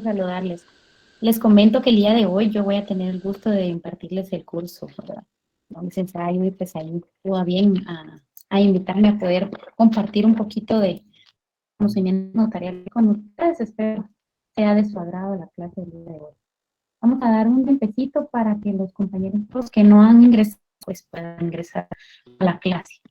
Saludarles. Les comento que el día de hoy yo voy a tener el gusto de impartirles el curso, ¿verdad? No, licenciada Ivy, pues ahí estuvo bien a invitarme a poder compartir un poquito de conocimiento notarial con ustedes. Espero sea de su agrado la clase del día de hoy. Vamos a dar un tiempecito para que los compañeros que no han ingresado pues puedan ingresar a la clase.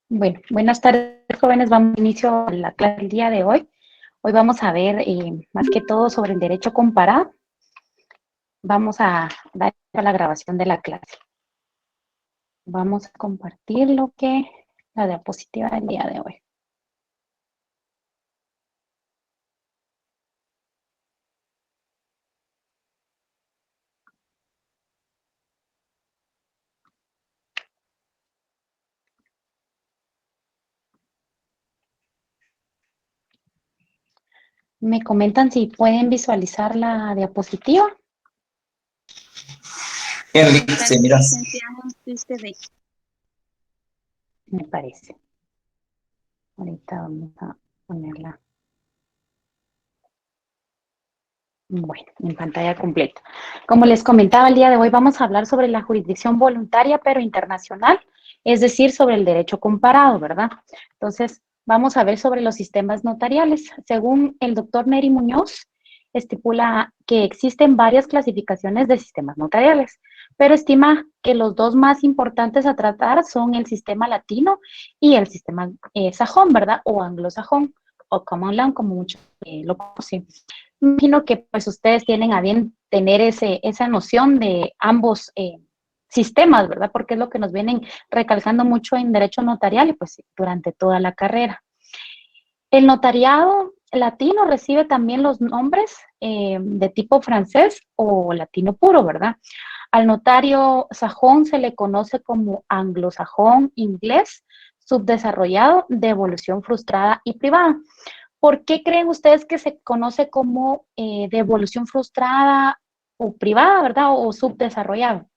Bueno, buenas tardes, jóvenes. Vamos a inicio a la clase del día de hoy. Hoy vamos a ver más que todo sobre el derecho comparado. Vamos a dar a la grabación de la clase. Vamos a compartir la diapositiva del día de hoy. ¿Me comentan si pueden visualizar la diapositiva? Enrique, se miras. Me parece. Ahorita vamos a ponerla. Bueno, en pantalla completa. Como les comentaba, el día de hoy vamos a hablar sobre la jurisdicción voluntaria pero internacional, es decir, sobre el derecho comparado, ¿verdad? Entonces, vamos a ver sobre los sistemas notariales. Según el doctor Neri Muñoz, estipula que existen varias clasificaciones de sistemas notariales, pero estima que los dos más importantes a tratar son el sistema latino y el sistema sajón, ¿verdad? O anglosajón, o common law, como muchos lo conocen. Imagino que pues ustedes tienen a bien tener esa noción de ambos sistemas, ¿verdad? Porque es lo que nos vienen recalcando mucho en derecho notarial y pues durante toda la carrera. El notariado latino recibe también los nombres de tipo francés o latino puro, ¿verdad? Al notario sajón se le conoce como anglosajón inglés, subdesarrollado, de evolución frustrada y privada. ¿Por qué creen ustedes que se conoce como devolución frustrada o privada, verdad? O subdesarrollado.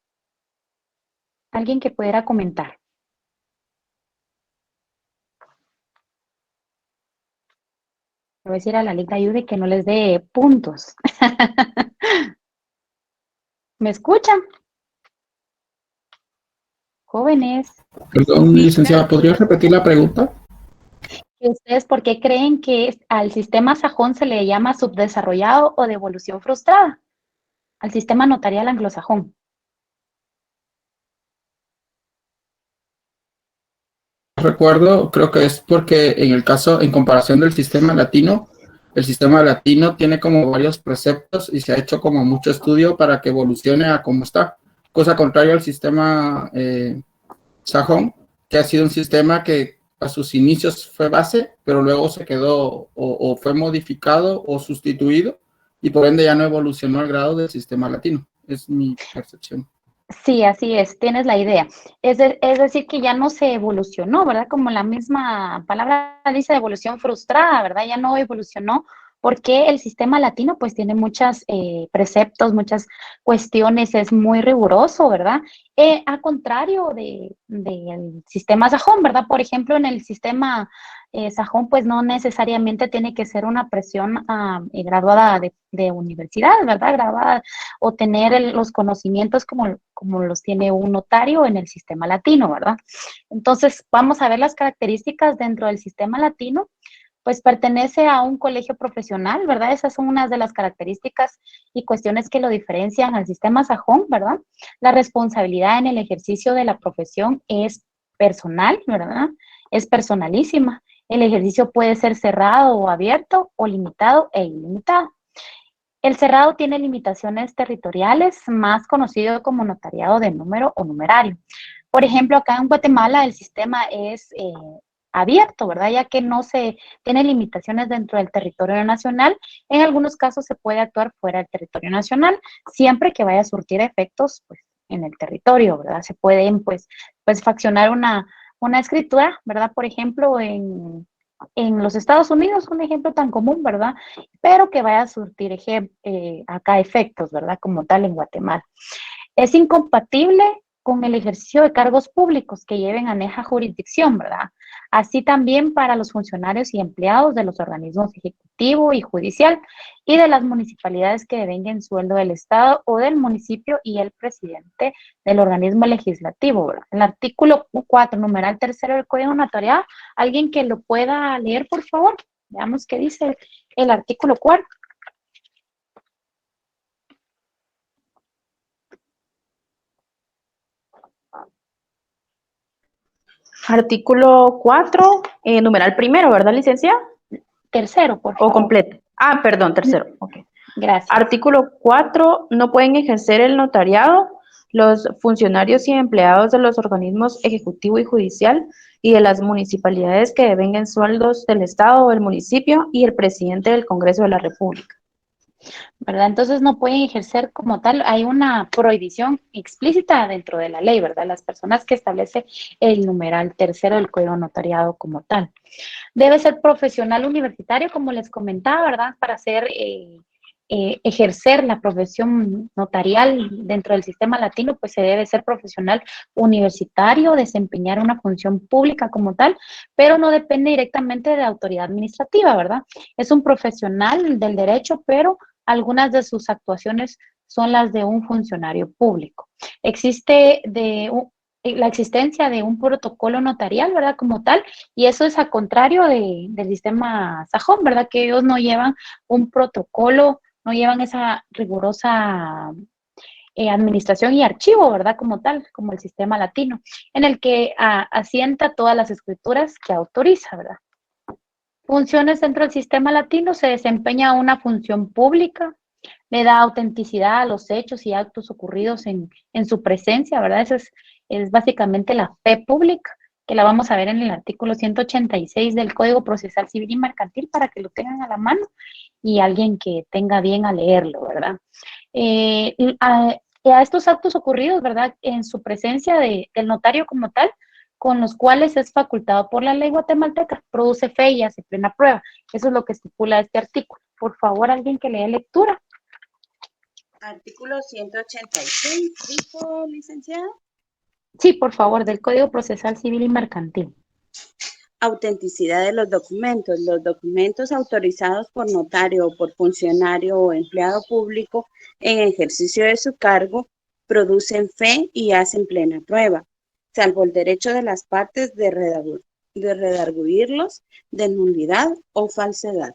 Alguien que pudiera comentar. Le voy a decir a la Liga Ayude que no les dé puntos. ¿Me escuchan? Jóvenes. Perdón, licenciada, ¿podría repetir la pregunta? ¿Ustedes por qué creen que al sistema sajón se le llama subdesarrollado o devolución frustrada? Al sistema notarial anglosajón. Recuerdo, creo que es porque en el caso, en comparación del sistema latino, el sistema latino tiene como varios preceptos y se ha hecho como mucho estudio para que evolucione a como está. Cosa contraria al sistema sajón, que ha sido un sistema que a sus inicios fue base, pero luego se quedó o fue modificado o sustituido y por ende ya no evolucionó al grado del sistema latino. Es mi percepción. Sí, así es, tienes la idea. Es decir, que ya no se evolucionó, ¿verdad? Como la misma palabra dice, evolución frustrada, ¿verdad? Ya no evolucionó porque el sistema latino pues tiene muchos preceptos, muchas cuestiones, es muy riguroso, ¿verdad? A contrario del sistema sajón, ¿verdad? Por ejemplo, en el sistema sajón pues no necesariamente tiene que ser una presión graduada de universidad, ¿verdad? Graduada o tener los conocimientos como los tiene un notario en el sistema latino, ¿verdad? Entonces, vamos a ver las características dentro del sistema latino. Pues pertenece a un colegio profesional, ¿verdad? Esas son unas de las características y cuestiones que lo diferencian al sistema sajón, ¿verdad? La responsabilidad en el ejercicio de la profesión es personal, ¿verdad? Es personalísima. El ejercicio puede ser cerrado o abierto o limitado e ilimitado. El cerrado tiene limitaciones territoriales, más conocido como notariado de número o numerario. Por ejemplo, acá en Guatemala el sistema es abierto, ¿verdad? Ya que no se tiene limitaciones dentro del territorio nacional. En algunos casos se puede actuar fuera del territorio nacional, siempre que vaya a surtir efectos, pues, en el territorio, ¿verdad? Se pueden, pues faccionar una escritura, ¿verdad? Por ejemplo, en los Estados Unidos, un ejemplo tan común, ¿verdad? Pero que vaya a surtir acá efectos, ¿verdad? Como tal en Guatemala. Es incompatible con el ejercicio de cargos públicos que lleven aneja jurisdicción, ¿verdad? Así también para los funcionarios y empleados de los organismos ejecutivo y judicial y de las municipalidades que devenguen sueldo del Estado o del municipio y el presidente del organismo legislativo, ¿verdad? El artículo 4, numeral tercero del Código Notarial, alguien que lo pueda leer, por favor. Veamos qué dice el artículo 4. Artículo 4, numeral primero, ¿verdad, licenciada? Tercero, por O favor. completo. Ah, perdón, tercero. Okay. Gracias. Artículo 4, no pueden ejercer el notariado los funcionarios y empleados de los organismos ejecutivo y judicial y de las municipalidades que devenguen sueldos del Estado o del municipio y el presidente del Congreso de la República. ¿Verdad? Entonces no pueden ejercer como tal, hay una prohibición explícita dentro de la ley, ¿verdad? Las personas que establece el numeral tercero del Código Notariado como tal. Debe ser profesional universitario, como les comentaba, ¿verdad? Para ejercer la profesión notarial dentro del sistema latino, pues se debe ser profesional universitario, desempeñar una función pública como tal, pero no depende directamente de autoridad administrativa, ¿verdad? Es un profesional del derecho, pero algunas de sus actuaciones son las de un funcionario público. Existe la existencia de un protocolo notarial, ¿verdad? Como tal, y eso es a contrario del sistema sajón, ¿verdad? Que ellos no llevan un protocolo, no llevan esa rigurosa administración y archivo, ¿verdad? Como tal, como el sistema latino, en el que asienta todas las escrituras que autoriza, ¿verdad? Funciones dentro del sistema latino, se desempeña una función pública, le da autenticidad a los hechos y actos ocurridos en su presencia, ¿verdad? Esa es básicamente la fe pública, que la vamos a ver en el artículo 186 del Código Procesal Civil y Mercantil para que lo tengan a la mano y alguien que tenga bien a leerlo, ¿verdad? A estos actos ocurridos, ¿verdad? En su presencia del notario como tal, con los cuales es facultado por la ley guatemalteca, produce fe y hace plena prueba. Eso es lo que estipula este artículo. Por favor, alguien que lea lectura. Artículo 186, dijo, licenciada. Sí, por favor, del Código Procesal Civil y Mercantil. Autenticidad de los documentos. Los documentos autorizados por notario o por funcionario o empleado público en ejercicio de su cargo producen fe y hacen plena prueba, salvo el derecho de las partes de redarguirlos de nulidad o falsedad.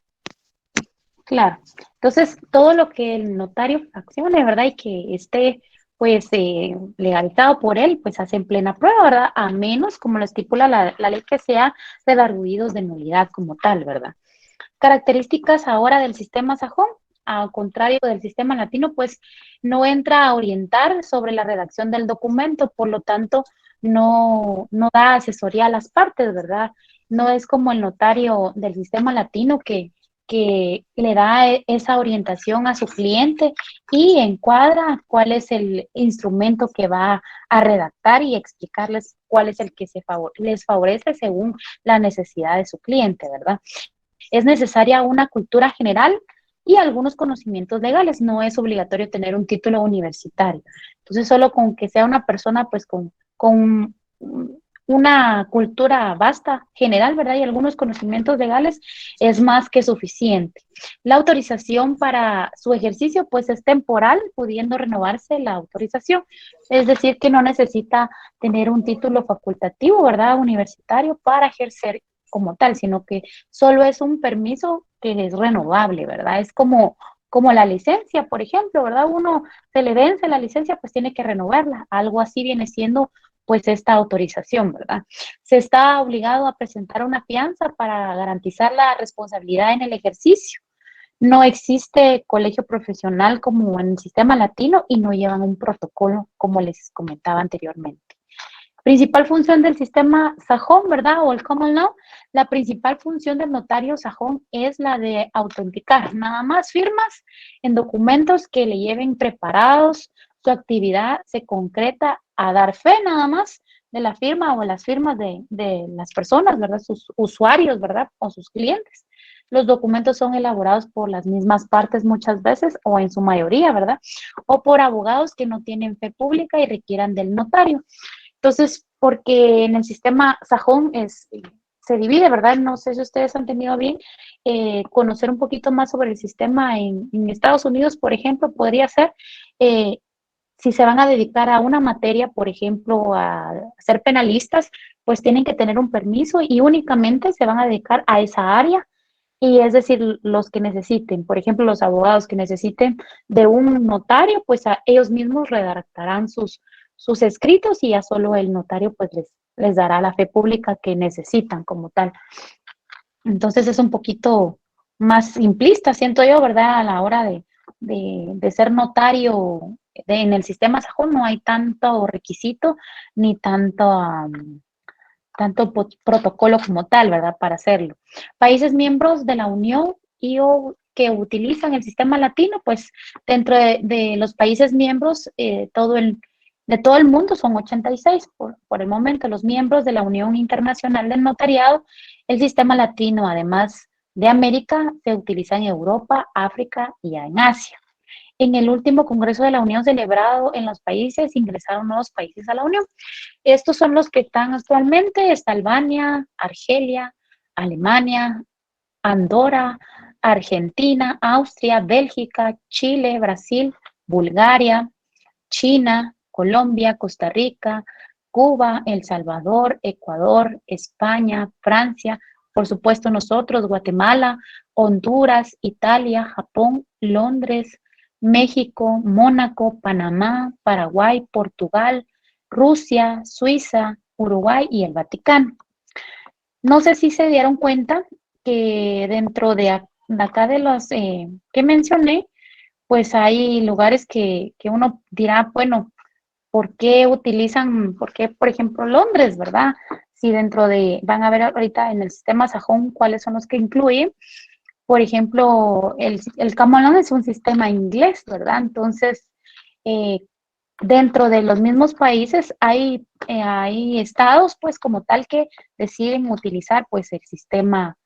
Claro. Entonces, todo lo que el notario accione, ¿verdad? Y que esté, pues, legalizado por él, pues, hace en plena prueba, ¿verdad? A menos, como lo estipula la ley, que sea redarguidos de nulidad como tal, ¿verdad? Características ahora del sistema sajón, al contrario del sistema latino, pues, no entra a orientar sobre la redacción del documento, por lo tanto, no da asesoría a las partes, ¿verdad? No es como el notario del sistema latino que le da esa orientación a su cliente y encuadra cuál es el instrumento que va a redactar y explicarles cuál es el que les favorece según la necesidad de su cliente, ¿verdad? Es necesaria una cultura general y algunos conocimientos legales. No es obligatorio tener un título universitario. Entonces, solo con que sea una persona, pues, con una cultura vasta, general, ¿verdad? Y algunos conocimientos legales es más que suficiente. La autorización para su ejercicio, pues, es temporal, pudiendo renovarse la autorización. Es decir, que no necesita tener un título facultativo, ¿verdad? Universitario para ejercer como tal, sino que solo es un permiso que es renovable, ¿verdad? Es como la licencia, por ejemplo, ¿verdad? Uno se le vence la licencia, pues tiene que renovarla. Algo así viene siendo pues esta autorización, ¿verdad? Se está obligado a presentar una fianza para garantizar la responsabilidad en el ejercicio. No existe colegio profesional como en el sistema latino y no llevan un protocolo como les comentaba anteriormente. Principal función del sistema sajón, ¿verdad? O el common law, la principal función del notario sajón es la de autenticar, nada más firmas en documentos que le lleven preparados, su actividad se concreta a dar fe nada más de la firma o las firmas de las personas, ¿verdad? Sus usuarios, ¿verdad? O sus clientes. Los documentos son elaborados por las mismas partes muchas veces o en su mayoría, ¿verdad? O por abogados que no tienen fe pública y requieran del notario. Entonces, porque en el sistema sajón se divide, ¿verdad? No sé si ustedes han tenido bien conocer un poquito más sobre el sistema en Estados Unidos, por ejemplo, podría ser eh, si se van a dedicar a una materia, por ejemplo, a ser penalistas, pues tienen que tener un permiso y únicamente se van a dedicar a esa área. Y es decir, los que necesiten, por ejemplo, los abogados que necesiten de un notario, pues ellos mismos redactarán sus escritos y ya solo el notario pues les dará la fe pública que necesitan como tal. Entonces es un poquito más simplista, siento yo, ¿verdad? A la hora de ser notario en el sistema sajón no hay tanto requisito ni tanto protocolo como tal, ¿verdad? Para hacerlo. Países miembros de la Unión y o que utilizan el sistema latino, pues dentro de los países miembros, de todo el mundo son 86 por el momento, los miembros de la Unión Internacional del Notariado. El sistema latino, además de América, se utiliza en Europa, África y en Asia. En el último Congreso de la Unión celebrado en los países, ingresaron nuevos países a la Unión. Estos son los que están actualmente: está Albania, Argelia, Alemania, Andorra, Argentina, Austria, Bélgica, Chile, Brasil, Bulgaria, China, Colombia, Costa Rica, Cuba, El Salvador, Ecuador, España, Francia, por supuesto nosotros, Guatemala, Honduras, Italia, Japón, Londres, México, Mónaco, Panamá, Paraguay, Portugal, Rusia, Suiza, Uruguay y el Vaticano. No sé si se dieron cuenta que dentro de acá de los que mencioné, pues hay lugares que uno dirá, bueno, ¿por qué utilizan, por qué, por ejemplo, Londres, ¿verdad? Si dentro van a ver ahorita en el sistema sajón cuáles son los que incluyen. Por ejemplo, el common law es un sistema inglés, ¿verdad? Entonces, eh, dentro de los mismos países hay estados, pues, como tal, que deciden utilizar, pues, el sistema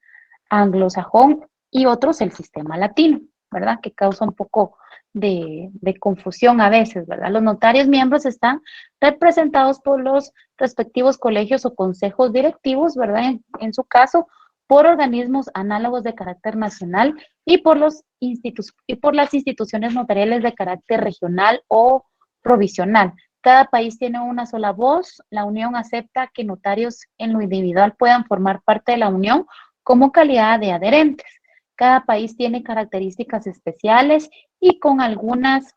anglosajón y otros el sistema latino, ¿verdad? Que causa un poco de confusión a veces, ¿verdad? Los notarios miembros están representados por los respectivos colegios o consejos directivos, ¿verdad? En su caso, por organismos análogos de carácter nacional y por las instituciones notariales de carácter regional o provisional. Cada país tiene una sola voz. La Unión acepta que notarios en lo individual puedan formar parte de la Unión como calidad de adherentes. Cada país tiene características especiales y con algunas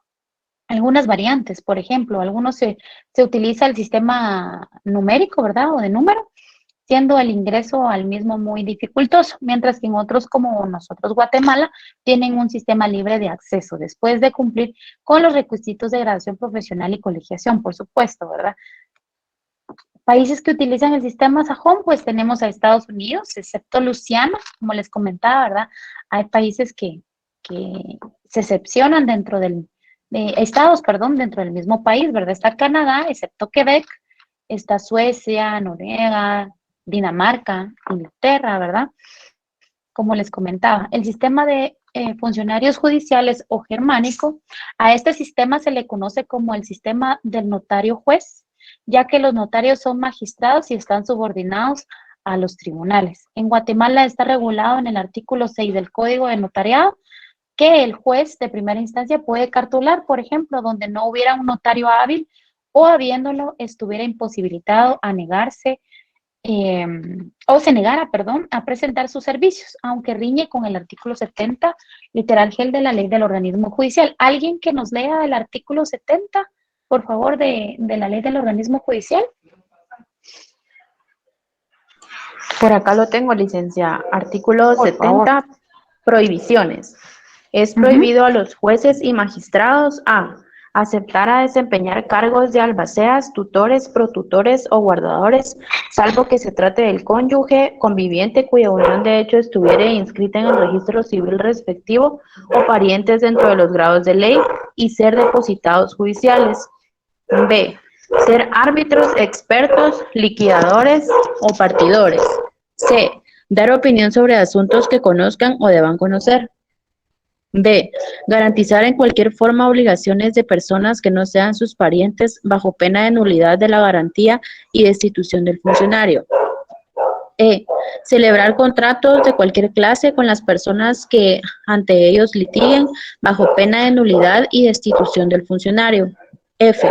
variantes. Por ejemplo, algunos se utiliza el sistema numérico, ¿verdad? O de número, siendo el ingreso al mismo muy dificultoso, mientras que en otros, como nosotros, Guatemala, tienen un sistema libre de acceso, después de cumplir con los requisitos de graduación profesional y colegiación, por supuesto, ¿verdad? Países que utilizan el sistema sajón, pues tenemos a Estados Unidos, excepto Luisiana, como les comentaba, ¿verdad? Hay países que se excepcionan dentro estados, perdón, dentro del mismo país, ¿verdad? Está Canadá, excepto Quebec, está Suecia, Noruega, Dinamarca, Inglaterra, ¿verdad? Como les comentaba, el sistema de funcionarios judiciales o germánico, a este sistema se le conoce como el sistema del notario juez, ya que los notarios son magistrados y están subordinados a los tribunales. En Guatemala está regulado en el artículo 6 del Código de Notariado que el juez de primera instancia puede cartular, por ejemplo, donde no hubiera un notario hábil o habiéndolo estuviera imposibilitado a negarse o se negara, perdón, a presentar sus servicios, aunque riñe con el artículo 70, literal G de la ley del organismo judicial. ¿Alguien que nos lea el artículo 70, por favor, de la ley del organismo judicial? Por acá lo tengo, licencia. Artículo Por 70, favor. prohibiciones. Es prohibido a los jueces y magistrados a aceptar a desempeñar cargos de albaceas, tutores, protutores o guardadores, salvo que se trate del cónyuge, conviviente cuya unión de hecho estuviere inscrita en el registro civil respectivo o parientes dentro de los grados de ley y ser depositados judiciales. B. Ser árbitros, expertos, liquidadores o partidores. C. Dar opinión sobre asuntos que conozcan o deban conocer. B. Garantizar en cualquier forma obligaciones de personas que no sean sus parientes bajo pena de nulidad de la garantía y destitución del funcionario. E. Celebrar contratos de cualquier clase con las personas que ante ellos litiguen bajo pena de nulidad y destitución del funcionario. F.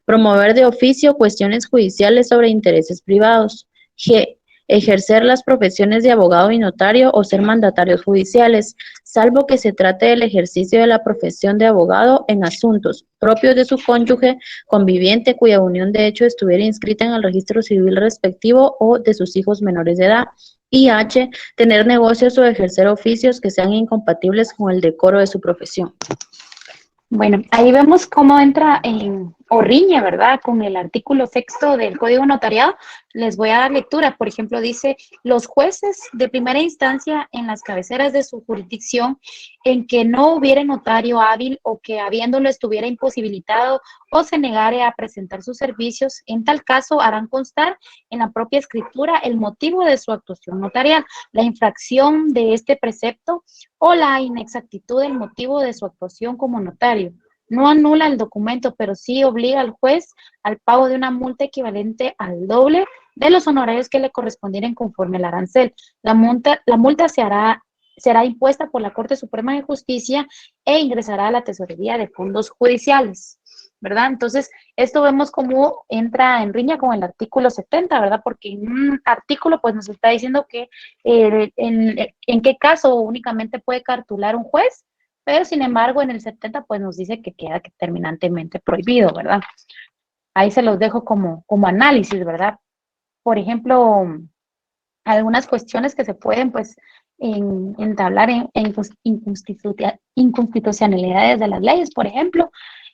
Promover de oficio cuestiones judiciales sobre intereses privados. G. Ejercer las profesiones de abogado y notario o ser mandatarios judiciales, salvo que se trate del ejercicio de la profesión de abogado en asuntos propios de su cónyuge conviviente cuya unión de hecho estuviera inscrita en el registro civil respectivo o de sus hijos menores de edad. Y H, tener negocios o ejercer oficios que sean incompatibles con el decoro de su profesión. Bueno, ahí vemos cómo entra o riñe, ¿verdad? Con el artículo 6 del Código Notariado. Les voy a dar lectura. Por ejemplo, dice, los jueces de primera instancia en las cabeceras de su jurisdicción en que no hubiere notario hábil o que habiéndolo estuviera imposibilitado o se negare a presentar sus servicios, en tal caso harán constar en la propia escritura el motivo de su actuación notarial, la infracción de este precepto o la inexactitud del motivo de su actuación como notario. No anula el documento, pero sí obliga al juez al pago de una multa equivalente al doble de los honorarios que le correspondieren conforme al arancel. La multa será impuesta por la Corte Suprema de Justicia e ingresará a la Tesorería de Fondos Judiciales, ¿verdad? Entonces, esto vemos cómo entra en riña con el artículo 70, ¿verdad? Porque en un artículo, pues, nos está diciendo que en qué caso únicamente puede cartular un juez, pero sin embargo en el 70 pues nos dice que queda terminantemente prohibido, ¿verdad? Ahí se los dejo como análisis, ¿verdad? Por ejemplo, algunas cuestiones que se pueden pues entablar en inconstitucionalidades de las leyes, por ejemplo,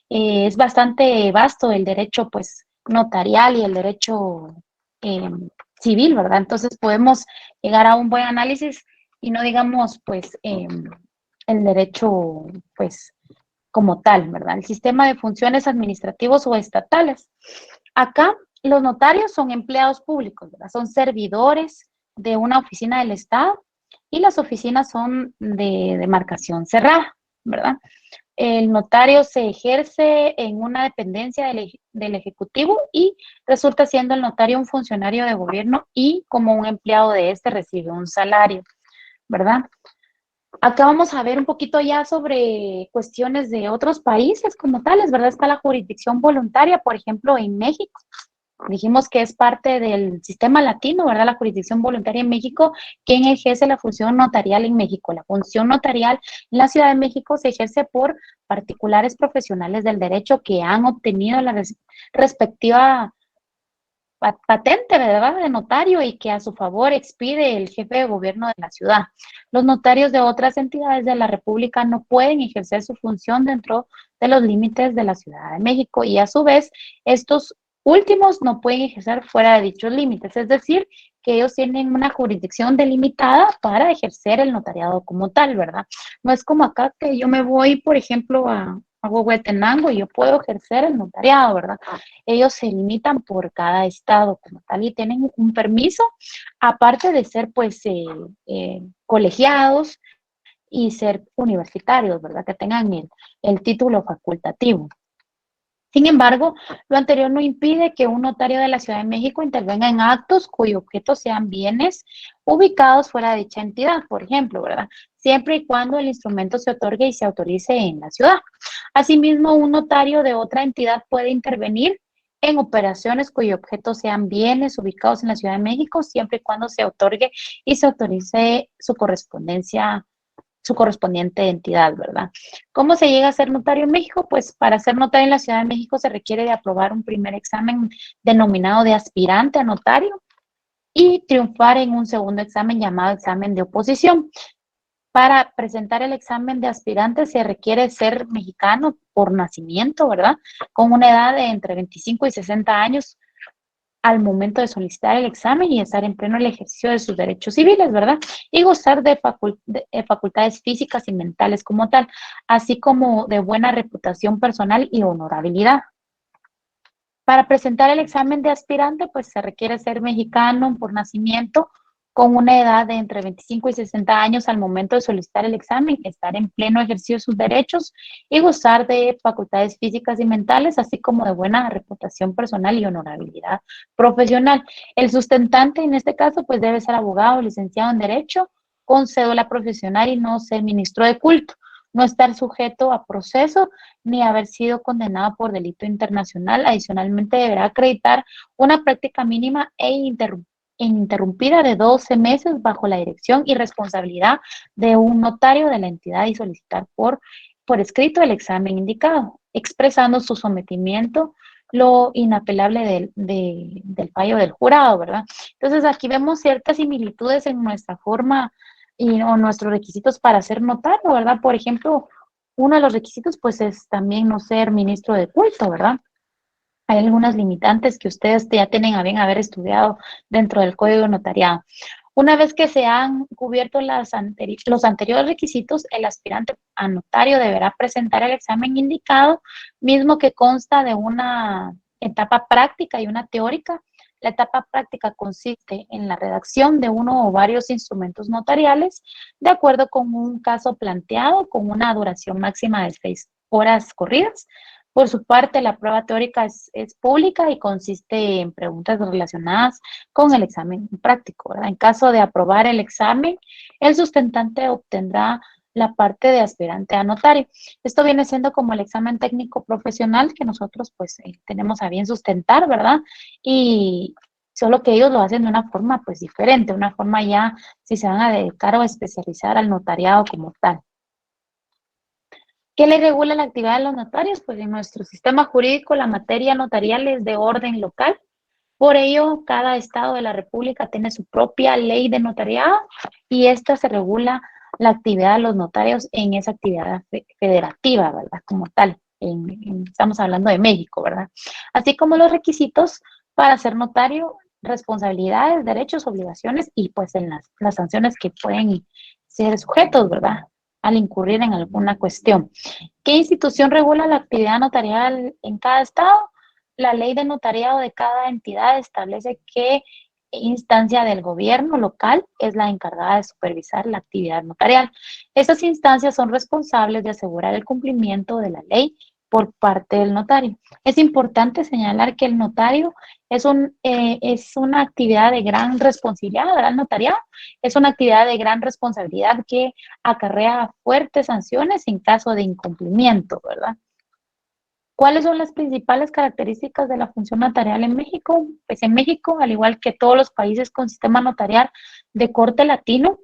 es bastante vasto el derecho pues notarial y el derecho civil, ¿verdad? Entonces podemos llegar a un buen análisis y no digamos pues el derecho, pues, como tal, ¿verdad? El sistema de funciones administrativos o estatales. Acá los notarios son empleados públicos, ¿verdad? Son servidores de una oficina del Estado y las oficinas son de demarcación cerrada, ¿verdad? El notario se ejerce en una dependencia del Ejecutivo y resulta siendo el notario un funcionario de gobierno y como un empleado de este recibe un salario, ¿verdad? Acá vamos a ver un poquito ya sobre cuestiones de otros países como tales, ¿verdad? Está la jurisdicción voluntaria, por ejemplo, en México. Dijimos que es parte del sistema latino, ¿verdad? La jurisdicción voluntaria en México, quien ejerce la función notarial en México. La función notarial en la Ciudad de México se ejerce por particulares profesionales del derecho que han obtenido la respectiva patente, ¿verdad?, de notario y que a su favor expide el jefe de gobierno de la ciudad. Los notarios de otras entidades de la República no pueden ejercer su función dentro de los límites de la Ciudad de México y a su vez estos últimos no pueden ejercer fuera de dichos límites, es decir, que ellos tienen una jurisdicción delimitada para ejercer el notariado como tal, ¿verdad? No es como acá que yo me voy, por ejemplo, a Huehuetenango y yo puedo ejercer el notariado, ¿verdad? Ellos se limitan por cada estado como tal y tienen un permiso, aparte de ser pues colegiados y ser universitarios, ¿verdad? Que tengan el título facultativo. Sin embargo, lo anterior no impide que un notario de la Ciudad de México intervenga en actos cuyo objeto sean bienes ubicados fuera de dicha entidad, por ejemplo, ¿verdad? Siempre y cuando el instrumento se otorgue y se autorice en la ciudad. Asimismo, un notario de otra entidad puede intervenir en operaciones cuyo objeto sean bienes ubicados en la Ciudad de México, siempre y cuando se otorgue y se autorice su correspondiente entidad, ¿verdad? ¿Cómo se llega a ser notario en México? Pues para ser notario en la Ciudad de México se requiere de aprobar un primer examen denominado de aspirante a notario y triunfar en un segundo examen llamado examen de oposición. Para presentar el examen de aspirante se requiere ser mexicano por nacimiento, ¿verdad? Con una edad de entre 25 y 60 años al momento de solicitar el examen y estar en pleno el ejercicio de sus derechos civiles, ¿verdad? Y gozar de facultades físicas y mentales como tal, así como de buena reputación personal y honorabilidad. Para presentar el examen de aspirante, pues se requiere ser mexicano por nacimiento, con una edad de entre 25 y 60 años al momento de solicitar el examen, estar en pleno ejercicio de sus derechos y gozar de facultades físicas y mentales, así como de buena reputación personal y honorabilidad profesional. El sustentante en este caso pues debe ser abogado, licenciado en Derecho, con cédula profesional y no ser ministro de culto, no estar sujeto a proceso ni haber sido condenado por delito internacional. Adicionalmente deberá acreditar una práctica mínima e ininterrumpida de 12 meses bajo la dirección y responsabilidad de un notario de la entidad y solicitar por escrito el examen indicado, expresando su sometimiento lo inapelable del fallo del jurado, ¿verdad? Entonces aquí vemos ciertas similitudes en nuestra forma o nuestros requisitos para ser notario, ¿verdad? Por ejemplo, uno de los requisitos pues es también no ser ministro de culto, ¿verdad? Hay algunas limitantes que ustedes ya tienen a bien haber estudiado dentro del Código de Notariado. Una vez que se han cubierto los anteriores requisitos, el aspirante a notario deberá presentar el examen indicado, mismo que consta de una etapa práctica y una teórica. La etapa práctica consiste en la redacción de uno o varios instrumentos notariales, de acuerdo con un caso planteado, con una duración máxima de 6 horas corridas. Por su parte, la prueba teórica es pública y consiste en preguntas relacionadas con el examen práctico, ¿verdad? En caso de aprobar el examen, el sustentante obtendrá la parte de aspirante a notario. Esto viene siendo como el examen técnico profesional que nosotros pues tenemos a bien sustentar, ¿verdad? Y solo que ellos lo hacen de una forma pues diferente, una forma ya si se van a dedicar o especializar al notariado como tal. ¿Qué le regula la actividad de los notarios? Pues en nuestro sistema jurídico la materia notarial es de orden local. Por ello, cada estado de la República tiene su propia ley de notariado y esta se regula la actividad de los notarios en esa actividad federativa, ¿verdad? Como tal. Estamos hablando de México, ¿verdad? Así como los requisitos para ser notario, responsabilidades, derechos, obligaciones y pues en las sanciones que pueden ser sujetos, ¿verdad? Al incurrir en alguna cuestión. ¿Qué institución regula la actividad notarial en cada estado? La ley de notariado de cada entidad establece qué instancia del gobierno local es la encargada de supervisar la actividad notarial. Estas instancias son responsables de asegurar el cumplimiento de la ley por parte del notario. Es importante señalar que el notario es una actividad de gran responsabilidad, ¿verdad? El notariado es una actividad de gran responsabilidad que acarrea fuertes sanciones en caso de incumplimiento, ¿verdad? ¿Cuáles son las principales características de la función notarial en México? Pues en México, al igual que todos los países con sistema notarial de corte latino,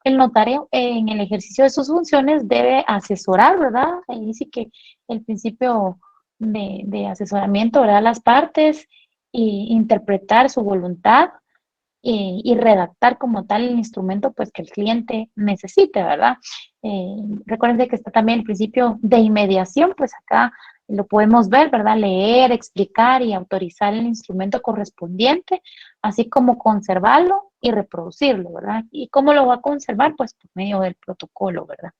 el notario en el ejercicio de sus funciones debe asesorar, ¿verdad? Ahí sí que el principio de asesoramiento, ¿verdad? Las partes y interpretar su voluntad y redactar como tal el instrumento pues que el cliente necesite, ¿verdad? Recuerden que está también el principio de inmediación, pues acá lo podemos ver, ¿verdad? Leer, explicar y autorizar el instrumento correspondiente, así como conservarlo y reproducirlo, ¿verdad? ¿Y cómo lo va a conservar? Pues por medio del protocolo, ¿verdad?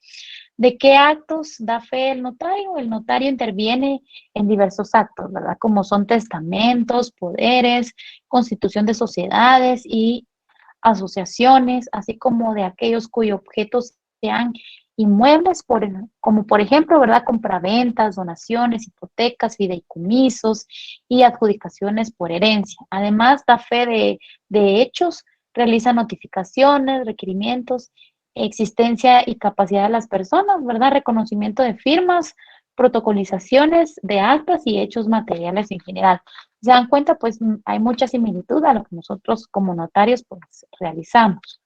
¿De qué actos da fe el notario? El notario interviene en diversos actos, ¿verdad? Como son testamentos, poderes, constitución de sociedades y asociaciones, así como de aquellos cuyos objetos sean inmuebles, como por ejemplo, ¿verdad? Compraventas, donaciones, hipotecas, fideicomisos y adjudicaciones por herencia. Además, da fe de hechos, realiza notificaciones, requerimientos, existencia y capacidad de las personas, ¿verdad? Reconocimiento de firmas, protocolizaciones de actas y hechos materiales en general. Se dan cuenta, pues hay mucha similitud a lo que nosotros como notarios pues realizamos.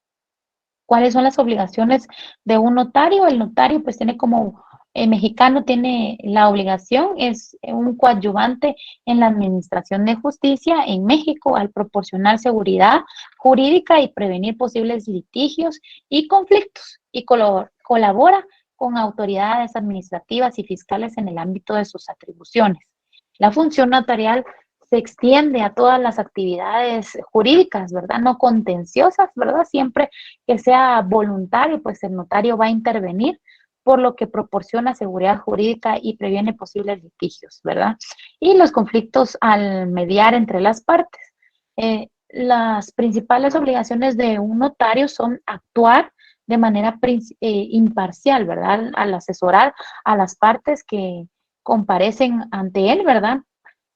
¿Cuáles son las obligaciones de un notario? El notario pues tiene como mexicano tiene la obligación, es un coadyuvante en la administración de justicia en México al proporcionar seguridad jurídica y prevenir posibles litigios y conflictos y colabora con autoridades administrativas y fiscales en el ámbito de sus atribuciones. La función notarial se extiende a todas las actividades jurídicas, ¿verdad? No contenciosas, ¿verdad? Siempre que sea voluntario, pues el notario va a intervenir, por lo que proporciona seguridad jurídica y previene posibles litigios, ¿verdad? Y los conflictos al mediar entre las partes. Las principales obligaciones de un notario son actuar de manera imparcial, ¿verdad? Al asesorar a las partes que comparecen ante él, ¿verdad?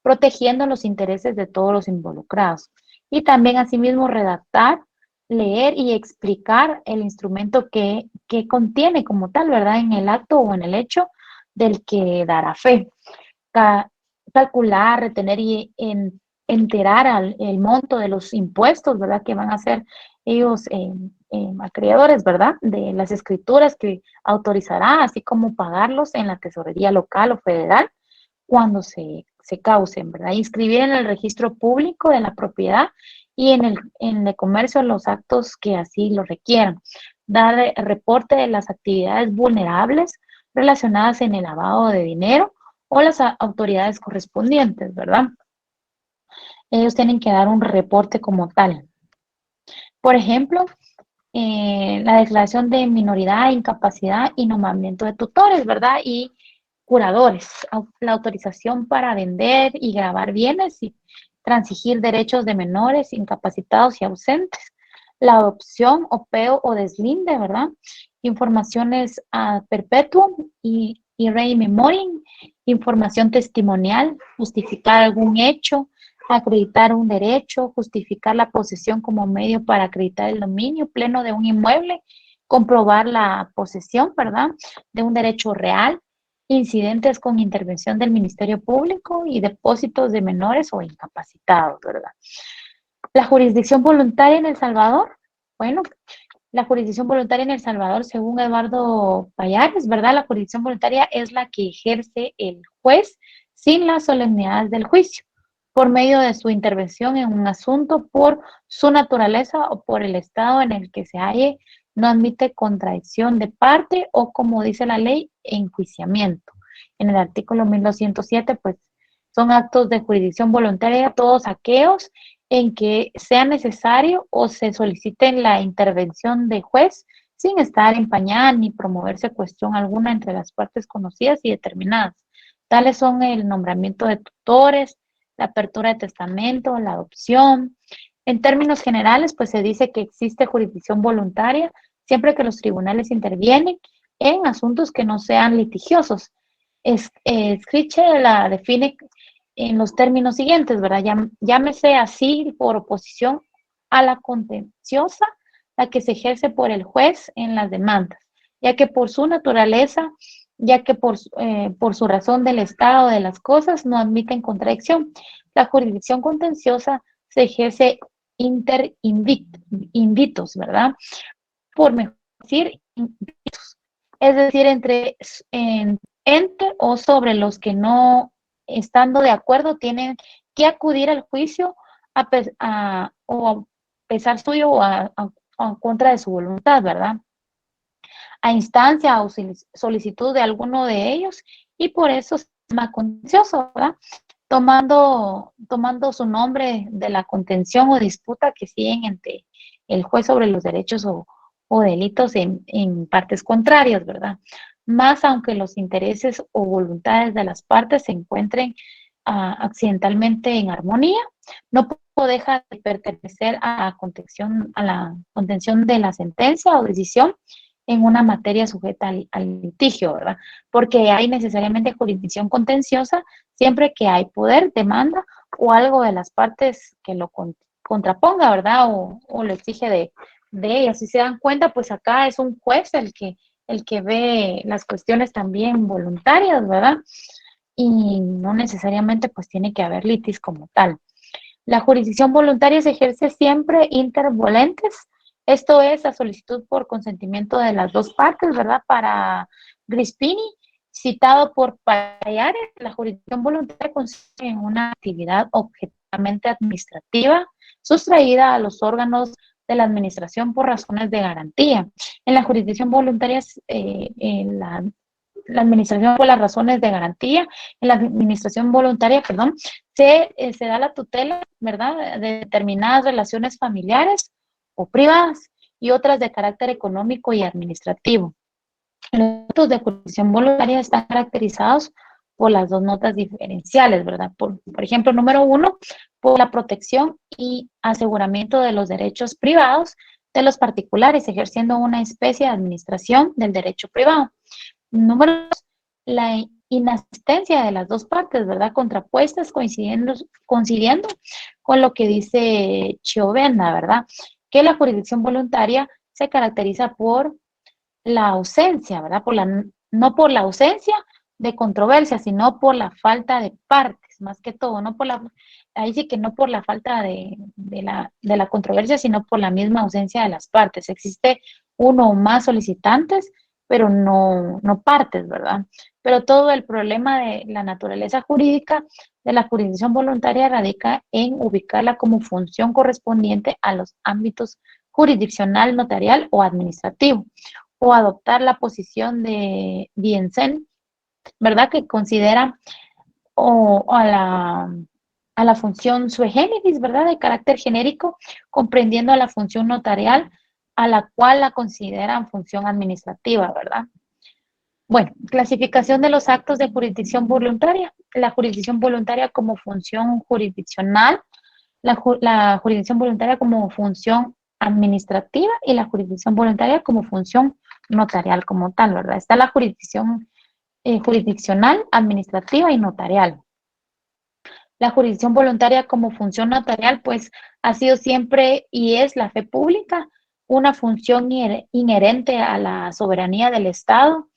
Protegiendo los intereses de todos los involucrados. Y también asimismo redactar, leer y explicar el instrumento que contiene como tal, ¿verdad? En el acto o en el hecho del que dará fe. Calcular, retener y enterar el monto de los impuestos, ¿verdad? Que van a ser ellos acreedores, ¿verdad? De las escrituras que autorizará, así como pagarlos en la tesorería local o federal cuando se causen, ¿verdad? Inscribir en el registro público de la propiedad y en el comercio los actos que así lo requieran. Dar reporte de las actividades vulnerables relacionadas en el lavado de dinero o las autoridades correspondientes, ¿verdad? Ellos tienen que dar un reporte como tal. Por ejemplo, la declaración de minoridad, incapacidad y nombramiento de tutores, ¿verdad? Y curadores, la autorización para vender y grabar bienes y transigir derechos de menores, incapacitados y ausentes, la adopción, opeo o deslinde, ¿verdad? Informaciones a perpetuum y rei memoria, información testimonial, justificar algún hecho, acreditar un derecho, justificar la posesión como medio para acreditar el dominio pleno de un inmueble, comprobar la posesión, ¿verdad?, de un derecho real, incidentes con intervención del Ministerio Público y depósitos de menores o incapacitados, ¿verdad? La jurisdicción voluntaria en El Salvador, bueno, la jurisdicción voluntaria en El Salvador, según Eduardo Payares, ¿verdad? La jurisdicción voluntaria es la que ejerce el juez sin las solemnidades del juicio, por medio de su intervención en un asunto por su naturaleza o por el estado en el que se halle, no admite contradicción de parte o, como dice la ley, enjuiciamiento. En el artículo 1207, pues, son actos de jurisdicción voluntaria todos aquellos en que sea necesario o se solicite la intervención de juez sin estar empañada ni promoverse cuestión alguna entre las partes conocidas y determinadas. Tales son el nombramiento de tutores, la apertura de testamento, la adopción. En términos generales, pues se dice que existe jurisdicción voluntaria siempre que los tribunales intervienen en asuntos que no sean litigiosos. Scriche la define en los términos siguientes, ¿verdad? Llámese así por oposición a la contenciosa, la que se ejerce por el juez en las demandas, ya que por su naturaleza, ya que por su razón del estado de las cosas no admiten contradicción. La jurisdicción contenciosa se ejerce inter inditos, ¿verdad? Por mejor decir, inditos. Es decir, entre o sobre los que no estando de acuerdo tienen que acudir al juicio o a pesar suyo o a contra de su voluntad, ¿verdad? A instancia o solicitud de alguno de ellos y por eso se llama contencioso, ¿verdad? Tomando su nombre de la contención o disputa que siguen entre el juez sobre los derechos o delitos en partes contrarias, ¿verdad? Más aunque los intereses o voluntades de las partes se encuentren accidentalmente en armonía, no deja de pertenecer a la contención de la sentencia o decisión en una materia sujeta al litigio, ¿verdad? Porque hay necesariamente jurisdicción contenciosa siempre que hay poder, demanda o algo de las partes que lo contraponga, ¿verdad? O lo exige de ellas. Si se dan cuenta, pues acá es un juez el que ve las cuestiones también voluntarias, ¿verdad? Y no necesariamente pues tiene que haber litis como tal. La jurisdicción voluntaria se ejerce siempre inter volentes, esto es a solicitud por consentimiento de las dos partes, ¿verdad? Para Grispini, citado por Payares, la jurisdicción voluntaria consiste en una actividad objetivamente administrativa sustraída a los órganos de la administración por razones de garantía. En la jurisdicción voluntaria, la administración por las razones de garantía, en la administración voluntaria, perdón, se da la tutela, ¿verdad?, de determinadas relaciones familiares o privadas y otras de carácter económico y administrativo. Los actos de jurisdicción voluntaria están caracterizados por las dos notas diferenciales, ¿verdad? Por ejemplo, número 1, por la protección y aseguramiento de los derechos privados de los particulares, ejerciendo una especie de administración del derecho privado. Número 2, la inasistencia de las dos partes, ¿verdad? Contrapuestas, coincidiendo con lo que dice Chiovenda, ¿verdad? Que la jurisdicción voluntaria se caracteriza por la ausencia, ¿verdad? No por la ausencia de controversia, sino por la falta de partes. partes, más que todo, no por la, ahí sí que no por la falta de la controversia, sino por la misma ausencia de las partes. Existe uno o más solicitantes, pero no partes, ¿verdad? Pero todo el problema de la naturaleza jurídica de la jurisdicción voluntaria radica en ubicarla como función correspondiente a los ámbitos jurisdiccional, notarial o administrativo, o adoptar la posición de Viensen, ¿verdad? Que considera o a la función sui generis, ¿verdad? De carácter genérico, comprendiendo a la función notarial, a la cual la consideran función administrativa, ¿verdad? Bueno, clasificación de los actos de jurisdicción voluntaria. La jurisdicción voluntaria como función jurisdiccional, la jurisdicción voluntaria como función administrativa y la jurisdicción voluntaria como función notarial como tal, ¿verdad? Está la jurisdicción jurisdiccional, administrativa y notarial. La jurisdicción voluntaria como función notarial, pues ha sido siempre y es la fe pública, una función inherente a la soberanía del Estado.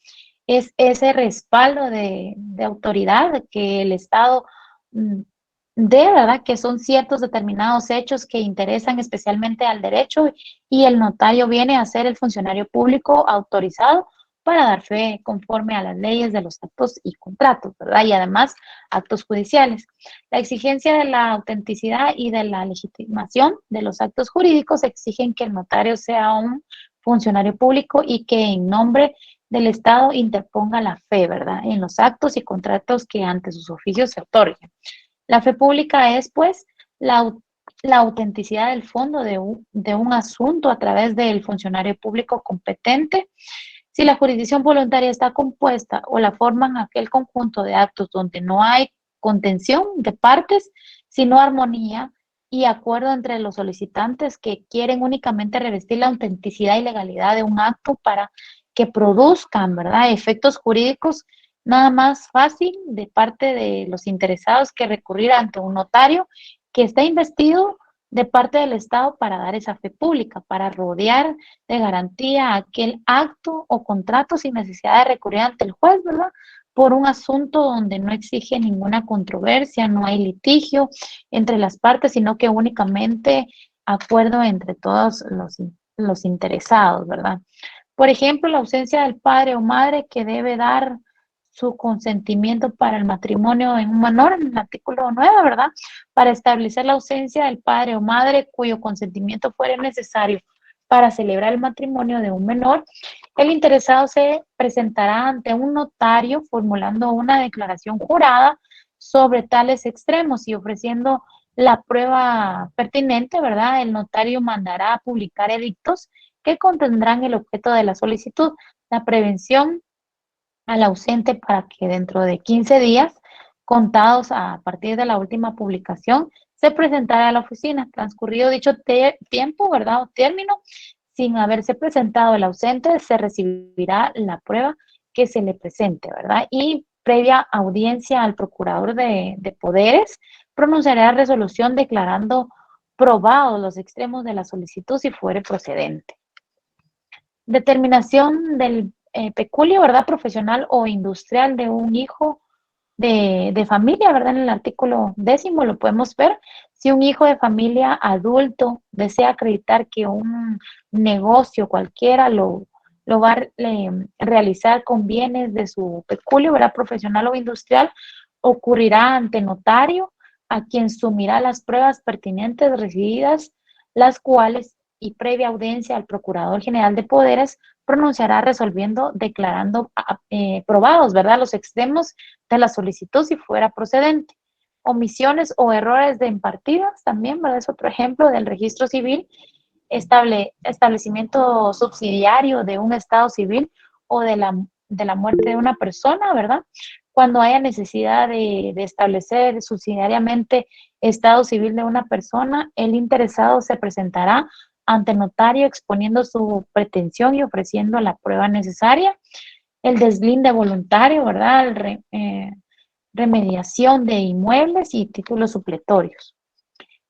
Es ese respaldo de autoridad que el Estado de verdad que son ciertos determinados hechos que interesan especialmente al derecho y el notario viene a ser el funcionario público autorizado para dar fe conforme a las leyes de los actos y contratos, ¿verdad? Y además actos judiciales. La exigencia de la autenticidad y de la legitimación de los actos jurídicos exigen que el notario sea un funcionario público y que en nombre del Estado interponga la fe, ¿verdad? En los actos y contratos que ante sus oficios se otorguen. La fe pública es, pues, la autenticidad del fondo de un asunto a través del funcionario público competente. Si la jurisdicción voluntaria está compuesta o la forman aquel conjunto de actos donde no hay contención de partes, sino armonía y acuerdo entre los solicitantes que quieren únicamente revestir la autenticidad y legalidad de un acto para que produzcan, ¿verdad?, efectos jurídicos, nada más fácil de parte de los interesados que recurrir ante un notario que está investido de parte del Estado para dar esa fe pública, para rodear de garantía aquel acto o contrato sin necesidad de recurrir ante el juez, ¿verdad? Por un asunto donde no exige ninguna controversia, no hay litigio entre las partes, sino que únicamente acuerdo entre todos los interesados, ¿verdad? Por ejemplo, la ausencia del padre o madre que debe dar su consentimiento para el matrimonio en un menor, en el artículo 9, ¿verdad? Para establecer la ausencia del padre o madre cuyo consentimiento fuera necesario para celebrar el matrimonio de un menor, el interesado se presentará ante un notario formulando una declaración jurada sobre tales extremos y ofreciendo la prueba pertinente, ¿verdad? El notario mandará a publicar edictos que contendrán el objeto de la solicitud, la prevención al ausente para que dentro de 15 días, contados a partir de la última publicación, se presentara a la oficina. Transcurrido dicho tiempo, ¿verdad? O término, sin haberse presentado el ausente, se recibirá la prueba que se le presente, ¿verdad? Y previa audiencia al procurador de poderes, pronunciará resolución declarando probados los extremos de la solicitud si fuere procedente. Determinación del peculio, ¿verdad? Profesional o industrial de un hijo de familia, ¿verdad? En el artículo 10 lo podemos ver. Si un hijo de familia adulto desea acreditar que un negocio cualquiera lo va a realizar con bienes de su peculio, ¿verdad? Profesional o industrial, ocurrirá ante notario a quien sumirá las pruebas pertinentes recibidas, las cuales y previa audiencia al Procurador General de Poderes pronunciará resolviendo, declarando probados, ¿verdad?, los extremos de la solicitud si fuera procedente. Omisiones o errores de impartidas también, ¿verdad? Es otro ejemplo del registro civil, establecimiento subsidiario de un estado civil o de la muerte de una persona, ¿verdad? Cuando haya necesidad de establecer subsidiariamente estado civil de una persona, el interesado se presentará ante notario exponiendo su pretensión y ofreciendo la prueba necesaria. El deslinde voluntario, ¿verdad? Remediación de inmuebles y títulos supletorios.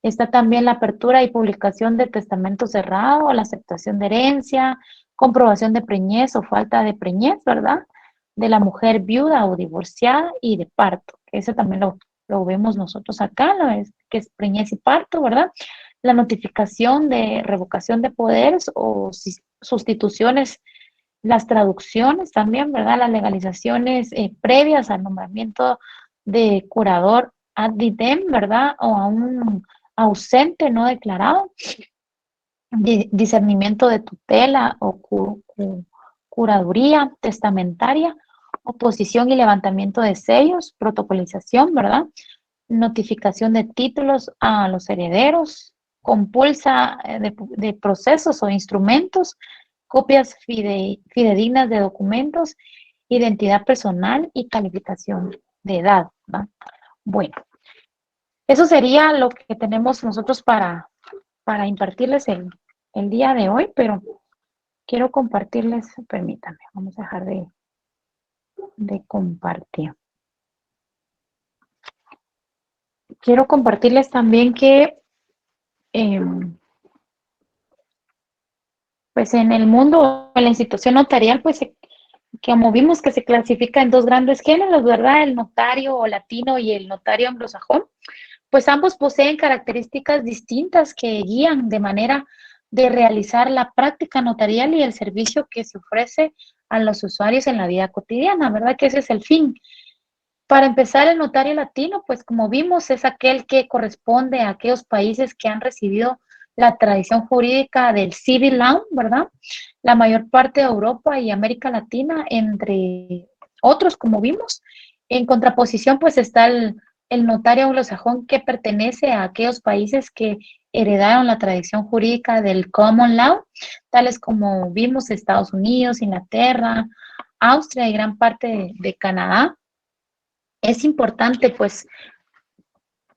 Está también la apertura y publicación de testamento cerrado, la aceptación de herencia, comprobación de preñez o falta de preñez, ¿verdad? De la mujer viuda o divorciada y de parto. Eso también lo vemos nosotros acá, que es preñez y parto, ¿verdad? La notificación de revocación de poderes o sustituciones, las traducciones también, ¿verdad? Las legalizaciones previas al nombramiento de curador ad idem, ¿verdad? O a un ausente no declarado, discernimiento de tutela o curaduría testamentaria, oposición y levantamiento de sellos, protocolización, ¿verdad? Notificación de títulos a los herederos, compulsa de procesos o instrumentos, copias fidedignas de documentos, identidad personal y calificación de edad, ¿verdad? Bueno, eso sería lo que tenemos nosotros para impartirles el día de hoy, pero quiero compartirles, permítanme, vamos a dejar de compartir. Quiero compartirles también que pues en el mundo, en la institución notarial, pues como vimos que se clasifica en dos grandes géneros, ¿verdad? El notario latino y el notario anglosajón. Pues ambos poseen características distintas que guían de manera de realizar la práctica notarial y el servicio que se ofrece a los usuarios en la vida cotidiana, ¿verdad? Que ese es el fin. Para empezar, el notario latino, pues como vimos, es aquel que corresponde a aquellos países que han recibido la tradición jurídica del civil law, ¿verdad? La mayor parte de Europa y América Latina, entre otros, como vimos. En contraposición, pues está el notario anglosajón que pertenece a aquellos países que heredaron la tradición jurídica del common law, tales como vimos Estados Unidos, Inglaterra, Austria y gran parte de Canadá. Es importante, pues,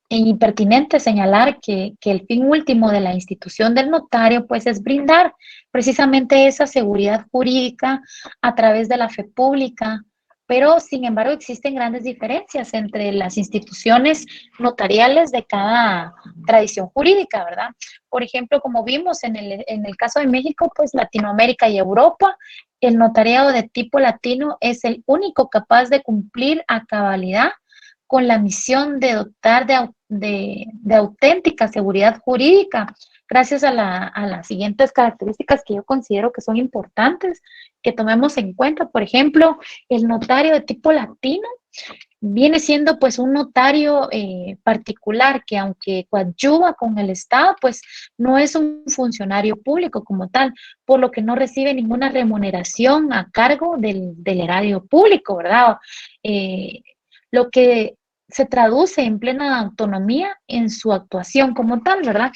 y pertinente señalar que el fin último de la institución del notario, pues, es brindar precisamente esa seguridad jurídica a través de la fe pública, pero, sin embargo, existen grandes diferencias entre las instituciones notariales de cada tradición jurídica, ¿verdad? Por ejemplo, como vimos en el caso de México, pues, Latinoamérica y Europa, el notariado de tipo latino es el único capaz de cumplir a cabalidad con la misión de dotar de auténtica seguridad jurídica, gracias a las siguientes características que yo considero que son importantes que tomemos en cuenta. Por ejemplo, el notario de tipo latino viene siendo pues un notario particular que, aunque coadyuva con el Estado, pues no es un funcionario público como tal, por lo que no recibe ninguna remuneración a cargo del erario público, ¿verdad? Lo que se traduce en plena autonomía en su actuación como tal, ¿verdad?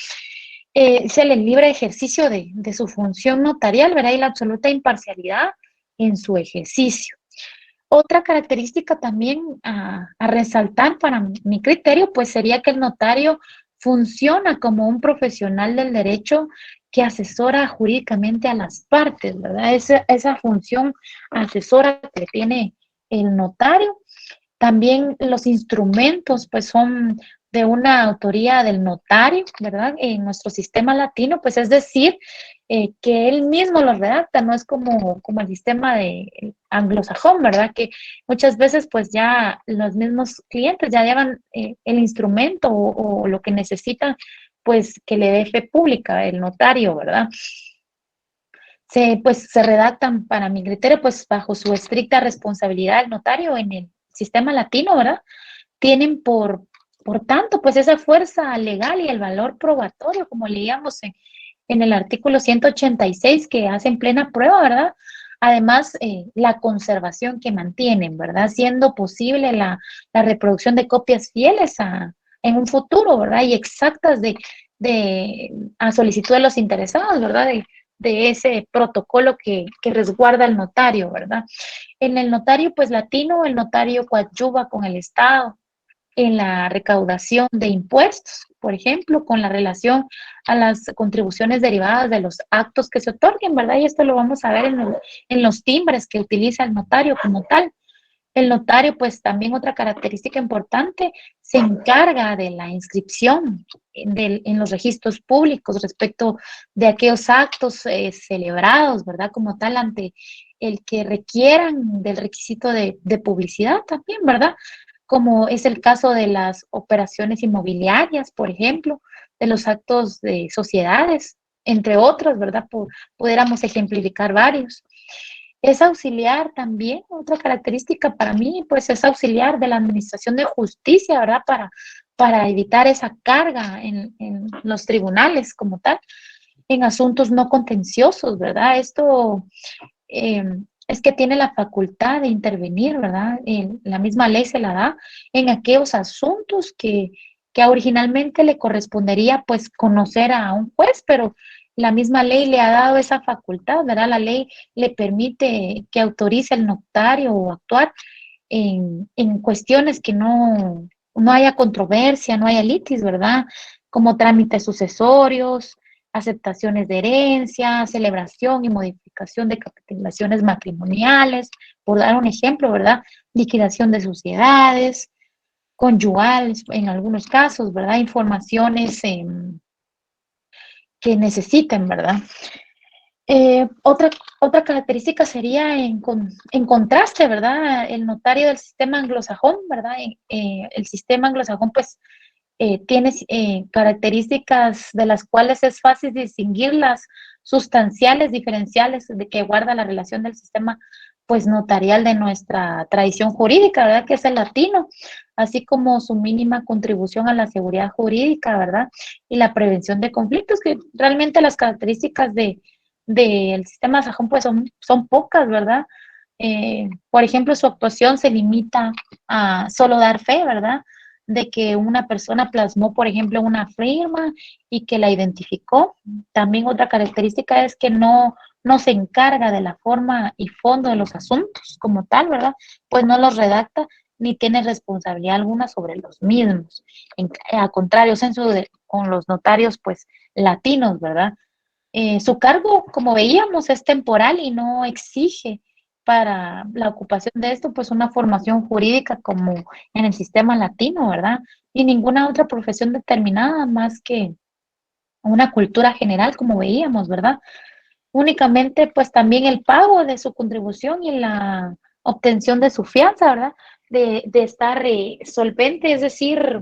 Es el libre ejercicio de su función notarial, ¿verdad? Y la absoluta imparcialidad en su ejercicio. Otra característica también a resaltar para mi criterio, pues sería que el notario funciona como un profesional del derecho que asesora jurídicamente a las partes, ¿verdad? Esa función asesora que tiene el notario. También los instrumentos, pues son de una autoría del notario, ¿verdad? En nuestro sistema latino, pues es decir, que él mismo los redacta, no es como el sistema de anglosajón, ¿verdad? Que muchas veces pues ya los mismos clientes ya llevan el instrumento o lo que necesitan, pues que le dé fe pública el notario, ¿verdad? Se redactan, para mi criterio, pues bajo su estricta responsabilidad el notario en el sistema latino, ¿verdad? Tienen por tanto, pues esa fuerza legal y el valor probatorio, como leíamos en el artículo 186, que hacen plena prueba, ¿verdad? Además, la conservación que mantienen, ¿verdad? Siendo posible la reproducción de copias fieles en un futuro, ¿verdad? Y exactas a solicitud de los interesados, ¿verdad? De ese protocolo que resguarda el notario, ¿verdad? En el notario, pues latino, el notario coadyuva con el Estado en la recaudación de impuestos, por ejemplo, con la relación a las contribuciones derivadas de los actos que se otorguen, ¿verdad? Y esto lo vamos a ver en los timbres que utiliza el notario como tal. El notario, pues también otra característica importante, se encarga de la inscripción en los registros públicos respecto de aquellos actos celebrados, ¿verdad? Como tal, ante el que requieran del requisito de publicidad también, ¿verdad? como es el caso de las operaciones inmobiliarias, por ejemplo, de los actos de sociedades, entre otros, ¿verdad? Pudiéramos ejemplificar varios. Es auxiliar también, otra característica para mí, pues es auxiliar de la administración de justicia, ¿verdad? Para evitar esa carga en los tribunales como tal, en asuntos no contenciosos, ¿verdad? Esto eh, es que tiene la facultad de intervenir, ¿verdad? La misma ley se la da en aquellos asuntos que originalmente le correspondería pues conocer a un juez, pero la misma ley le ha dado esa facultad, ¿verdad? La ley le permite que autorice al notario o actuar en cuestiones que no haya controversia, no haya litis, ¿verdad? Como trámites sucesorios, aceptaciones de herencia, celebración y modificación de capitulaciones matrimoniales, por dar un ejemplo, ¿verdad? Liquidación de sociedades, conyugales en algunos casos, ¿verdad? Informaciones que necesiten, ¿verdad? Otra, otra característica sería en contraste, ¿verdad? El notario del sistema anglosajón, ¿verdad? El sistema anglosajón, pues, tiene características de las cuales es fácil distinguir las sustanciales diferenciales de que guarda la relación del sistema, pues, notarial de nuestra tradición jurídica, ¿verdad? Que es el latino, así como su mínima contribución a la seguridad jurídica, ¿verdad? Y la prevención de conflictos, que realmente las características del sistema sajón pues son pocas, ¿verdad? Por ejemplo, su actuación se limita a solo dar fe, ¿verdad? De que una persona plasmó, por ejemplo, una firma y que la identificó. También otra característica es que no se encarga de la forma y fondo de los asuntos como tal, ¿verdad? Pues no los redacta ni tiene responsabilidad alguna sobre los mismos. A contrario, con los notarios, pues, latinos, ¿verdad? Su cargo, como veíamos, es temporal y no exige para la ocupación de esto, pues una formación jurídica como en el sistema latino, ¿verdad? Y ninguna otra profesión determinada más que una cultura general, como veíamos, ¿verdad? Únicamente, pues también el pago de su contribución y la obtención de su fianza, ¿verdad? De estar solvente, es decir,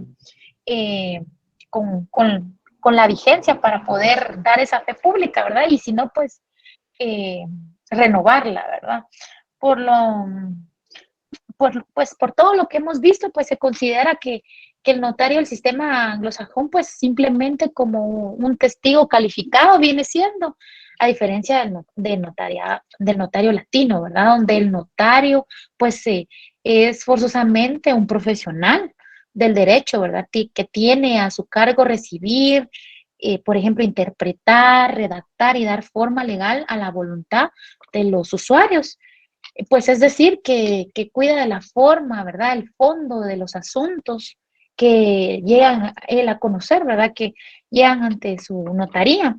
eh, con la vigencia para poder dar esa fe pública, ¿verdad? Y si no, pues eh, renovarla, ¿verdad? Por lo, pues por todo lo que hemos visto, pues se considera que el notario del sistema anglosajón, pues simplemente como un testigo calificado viene siendo, a diferencia del notario latino, ¿verdad? Donde el notario, pues es forzosamente un profesional del derecho, ¿verdad? Que tiene a su cargo recibir, por ejemplo, interpretar, redactar y dar forma legal a la voluntad de los usuarios. Pues es decir, que cuida de la forma, ¿verdad? El fondo de los asuntos que llegan él a conocer, ¿verdad? Que llegan ante su notaría.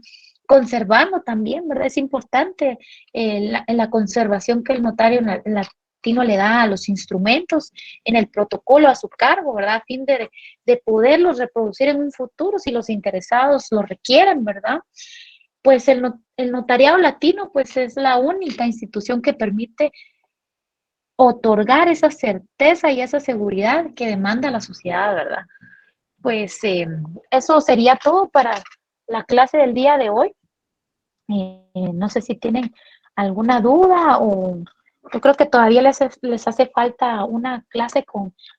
Conservando también, ¿verdad? Es importante la conservación que el notario latino le da a los instrumentos en el protocolo a su cargo, ¿verdad? A fin de poderlos reproducir en un futuro si los interesados lo requieren, ¿verdad? Pues el notariado latino pues es la única institución que permite otorgar esa certeza y esa seguridad que demanda la sociedad, ¿verdad? Pues eso sería todo para la clase del día de hoy. No sé si tienen alguna duda o yo creo que todavía les hace falta una clase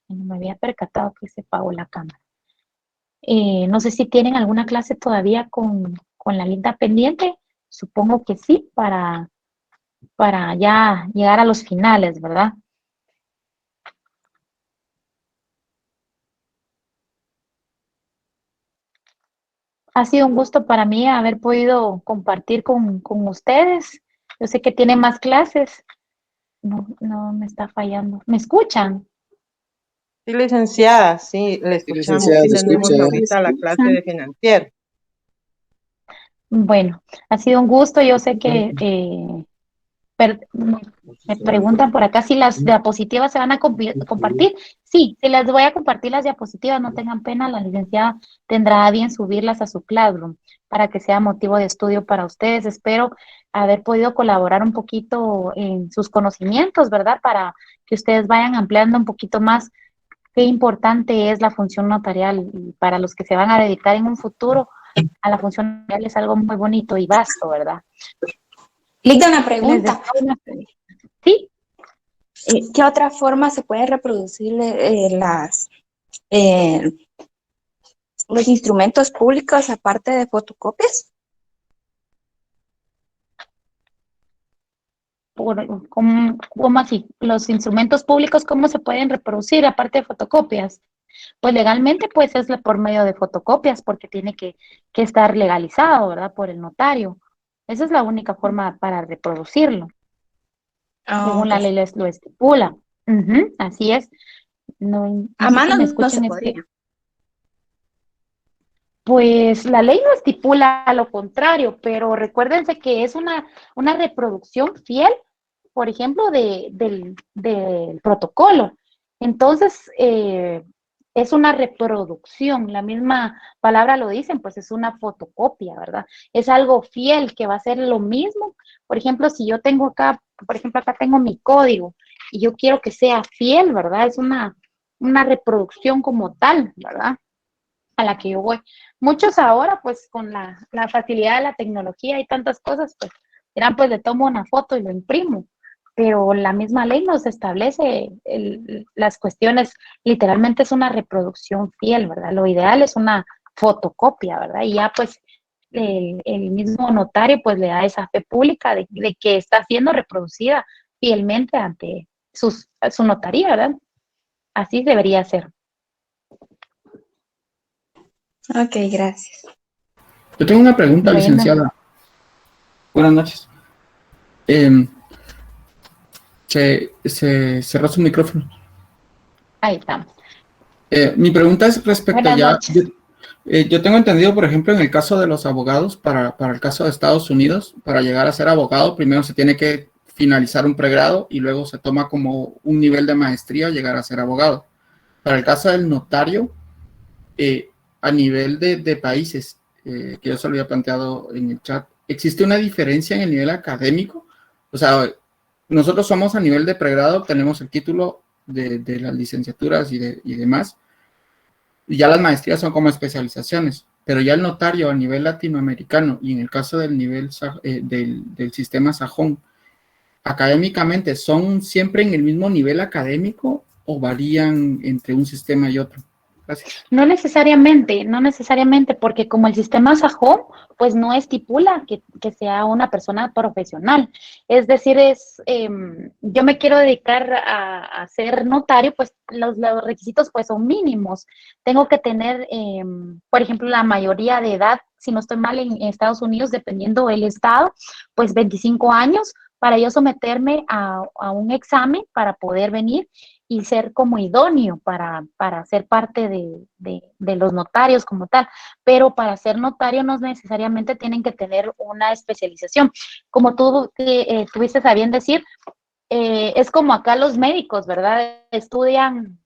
no me había percatado que se apagó la cámara. No sé si tienen alguna clase todavía con la linda pendiente. Supongo que sí, para ya llegar a los finales, ¿verdad? Ha sido un gusto para mí haber podido compartir con ustedes. Yo sé que tienen más clases. No me está fallando. ¿Me escuchan? Sí, licenciada, sí, le Sí, escuchamos. licenciada, Sí, se escucha. tenemos ahorita la clase de financiero. Bueno, ha sido un gusto. Yo sé que me preguntan por acá si las diapositivas se van a compartir. Sí, se las voy a compartir las diapositivas, no tengan pena, la licenciada tendrá a bien subirlas a su Classroom para que sea motivo de estudio para ustedes. Espero haber podido colaborar un poquito en sus conocimientos, ¿verdad? Para que ustedes vayan ampliando un poquito más qué importante es la función notarial y para los que se van a dedicar en un futuro a la función notarial es algo muy bonito y vasto, ¿verdad? Lida, una Les pregunta. deseo una feliz- Sí, ¿Qué otra forma se puede reproducir eh, los instrumentos públicos aparte de fotocopias? ¿cómo así? Los instrumentos públicos, ¿cómo se pueden reproducir aparte de fotocopias? Pues legalmente, pues es por medio de fotocopias, porque tiene que estar legalizado, ¿verdad? Por el notario. Esa es la única forma para reproducirlo, Ah, según ok. la ley lo estipula. Ujú, así es. No, A no sé si mano me no se escuchan. podría. Pues la ley no estipula lo contrario, pero recuérdense que es una reproducción fiel, por ejemplo, del protocolo. Entonces, es una reproducción, la misma palabra lo dicen, pues es una fotocopia, ¿verdad? Es algo fiel que va a ser lo mismo. Por ejemplo, si yo tengo acá, por ejemplo, acá tengo mi código y yo quiero que sea fiel, ¿verdad? Es una reproducción como tal, ¿verdad? A la que yo voy. Muchos ahora, pues con la facilidad de la tecnología y tantas cosas, pues dirán, pues le tomo una foto y lo imprimo, pero la misma ley nos establece las cuestiones, literalmente es una reproducción fiel, ¿verdad? Lo ideal es una fotocopia, ¿verdad? Y ya pues el mismo notario pues le da esa fe pública de que está siendo reproducida fielmente ante su notaría, ¿verdad? Así debería ser. Ok, gracias. Yo tengo una pregunta, Bueno, licenciada. Buenas noches. Em, se cerró su micrófono. ahí estamos. Mi pregunta es respecto Buenas ya, noches. yo tengo entendido, por ejemplo, en el caso de los abogados, para el caso de Estados Unidos, para llegar a ser abogado, primero se tiene que finalizar un pregrado y luego se toma como un nivel de maestría llegar a ser abogado. Para el caso del notario, a nivel de países, que yo se lo había planteado en el chat, ¿existe una diferencia en el nivel académico? O sea, nosotros somos a nivel de pregrado, tenemos el título de las licenciaturas y demás, y ya las maestrías son como especializaciones, pero ya el notario a nivel latinoamericano y en el caso del nivel del sistema sajón, académicamente, ¿son siempre en el mismo nivel académico o varían entre un sistema y otro? Gracias. No necesariamente, porque como el sistema Sajón, pues no estipula que sea una persona profesional. Es decir, yo me quiero dedicar a ser notario, pues los requisitos pues son mínimos. Tengo que tener, por ejemplo, la mayoría de edad, si no estoy mal en Estados Unidos, dependiendo del estado, pues 25 años para yo someterme a un examen para poder venir y ser como idóneo para ser parte de los notarios como tal. Pero para ser notario no necesariamente tienen que tener una especialización. Como tú tuviste a bien decir, es como acá los médicos, ¿verdad? Estudian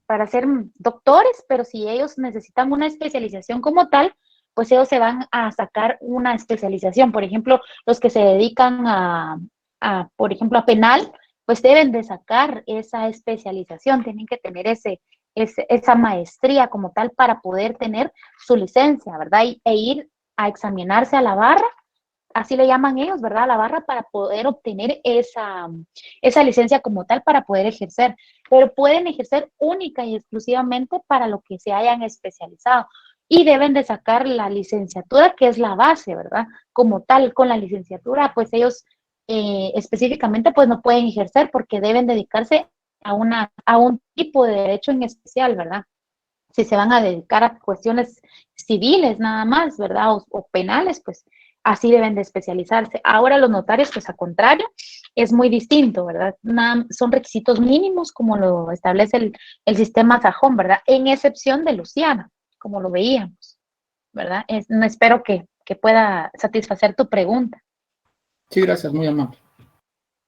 para ser doctores, pero si ellos necesitan una especialización como tal, pues ellos se van a sacar una especialización. Por ejemplo, los que se dedican por ejemplo, a penal, pues deben de sacar esa especialización, tienen que tener esa maestría como tal para poder tener su licencia, ¿verdad? E ir a examinarse a la barra, así le llaman ellos, ¿verdad? A la barra para poder obtener esa licencia como tal para poder ejercer, pero pueden ejercer única y exclusivamente para lo que se hayan especializado y deben de sacar la licenciatura, que es la base, ¿verdad? Como tal, con la licenciatura, pues ellos específicamente pues no pueden ejercer porque deben dedicarse a un tipo de derecho en especial, ¿verdad? Si se van a dedicar a cuestiones civiles nada más, ¿verdad? O penales, pues así deben de especializarse. Ahora los notarios, pues a contrario, es muy distinto, ¿verdad? Son requisitos mínimos como lo establece el sistema Sajón, ¿verdad? En excepción de Luciana, como lo veíamos, ¿verdad? No espero que pueda satisfacer tu pregunta. Sí, gracias, muy amable.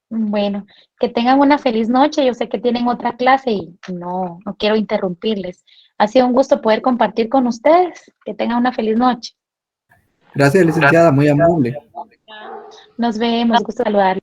Bueno, que tengan una feliz noche. Yo sé que tienen otra clase y no quiero interrumpirles. Ha sido un gusto poder compartir con ustedes. Que tengan una feliz noche. Gracias, licenciada, muy amable. Nos vemos, gusto saludar.